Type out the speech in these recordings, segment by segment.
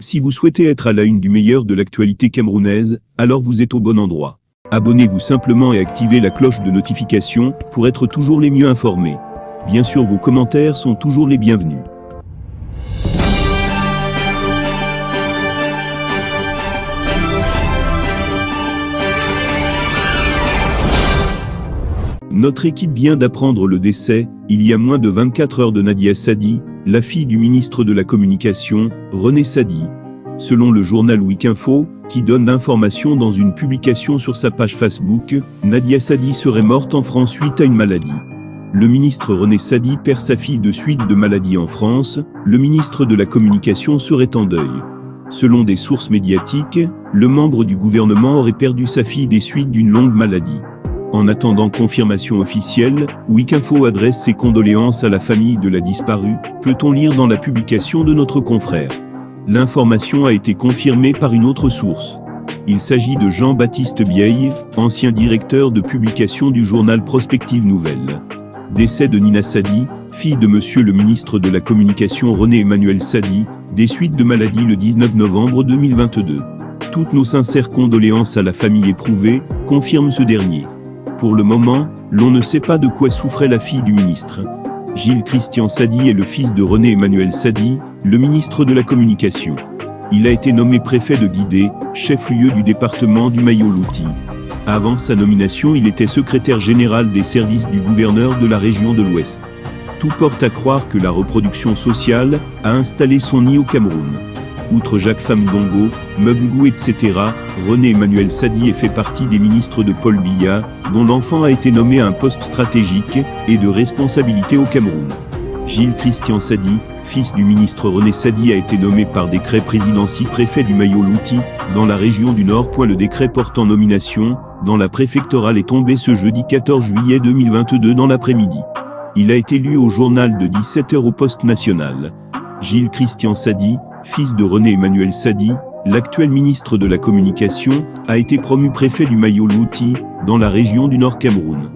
Si vous souhaitez être à la une du meilleur de l'actualité camerounaise, alors vous êtes au bon endroit. Abonnez-vous simplement et activez la cloche de notification pour être toujours les mieux informés. Bien sûr, vos commentaires sont toujours les bienvenus. Notre équipe vient d'apprendre le décès, il y a moins de 24 heures, de Nadia Sadi, la fille du ministre de la Communication, René Sadi. Selon le journal Weekinfo, qui donne l'information dans une publication sur sa page Facebook, Nadia Sadi serait morte en France suite à une maladie. Le ministre René Sadi perd sa fille de suite de maladie en France, le ministre de la Communication serait en deuil. Selon des sources médiatiques, le membre du gouvernement aurait perdu sa fille des suites d'une longue maladie. En attendant confirmation officielle, Weekinfo adresse ses condoléances à la famille de la disparue, peut-on lire dans la publication de notre confrère. L'information a été confirmée par une autre source. Il s'agit de Jean-Baptiste Bieille, ancien directeur de publication du journal Prospective Nouvelle. Décès de Nina Sadi, fille de monsieur le ministre de la Communication René Emmanuel Sadi, des suites de maladie le 19 novembre 2022. Toutes nos sincères condoléances à la famille éprouvée, confirme ce dernier. Pour le moment, l'on ne sait pas de quoi souffrait la fille du ministre. Gilles Christian Sadi est le fils de René Emmanuel Sadi, le ministre de la Communication. Il a été nommé préfet de Guidé, chef-lieu du département du Mayo-Louti. Avant sa nomination, il était secrétaire général des services du gouverneur de la région de l'Ouest. Tout porte à croire que la reproduction sociale a installé son nid au Cameroun. Outre Jacques Famgongo, Mugngou, etc., René Emmanuel Sadi est fait partie des ministres de Paul Biya, dont l'enfant a été nommé à un poste stratégique et de responsabilité au Cameroun. Gilles Christian Sadi, fils du ministre René Sadi, a été nommé par décret présidentiel préfet du Mayo-Louti, dans la région du Nord. Le décret portant nomination dans la préfectorale est tombé ce jeudi 14 juillet 2022 dans l'après-midi. Il a été lu au journal de 17h au Poste national. Gilles Christian Sadi, fils de René Emmanuel Sadi, l'actuel ministre de la Communication, a été promu préfet du Mayo-Louti, dans la région du Nord Cameroun.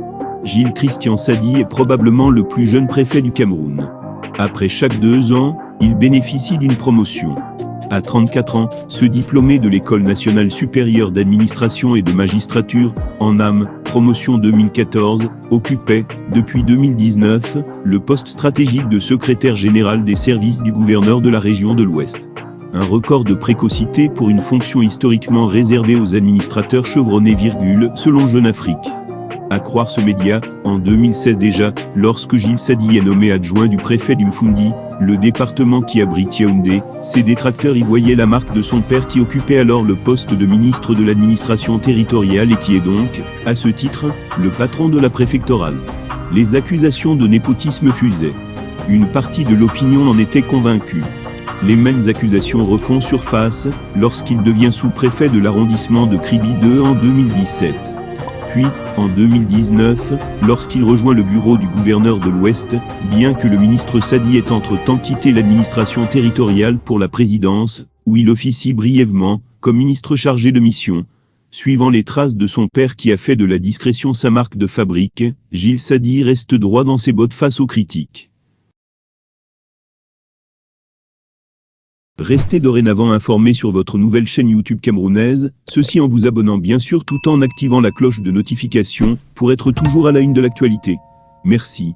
Gilles Christian Sadi est probablement le plus jeune préfet du Cameroun. Après chaque 2 ans, il bénéficie d'une promotion. À 34 ans, ce diplômé de l'École nationale supérieure d'administration et de magistrature, en NAM, promotion 2014, occupait, depuis 2019, le poste stratégique de secrétaire général des services du gouverneur de la région de l'Ouest. Un record de précocité pour une fonction historiquement réservée aux administrateurs chevronnés, selon Jeune Afrique. À croire ce média, en 2016 déjà, lorsque Gilles Sadi est nommé adjoint du préfet du Mfundi, le département qui abrite Yaoundé, ses détracteurs y voyaient la marque de son père qui occupait alors le poste de ministre de l'administration territoriale et qui est donc, à ce titre, le patron de la préfectorale. Les accusations de népotisme fusaient. Une partie de l'opinion en était convaincue. Les mêmes accusations refont surface lorsqu'il devient sous-préfet de l'arrondissement de Kribi 2 en 2017. Puis, en 2019, lorsqu'il rejoint le bureau du gouverneur de l'Ouest, bien que le ministre Sadi ait entre-temps quitté l'administration territoriale pour la présidence, où il officie brièvement, comme ministre chargé de mission. Suivant les traces de son père qui a fait de la discrétion sa marque de fabrique, Gilles Sadi reste droit dans ses bottes face aux critiques. Restez dorénavant informés sur votre nouvelle chaîne YouTube camerounaise, ceci en vous abonnant bien sûr tout en activant la cloche de notification pour être toujours à la une de l'actualité. Merci.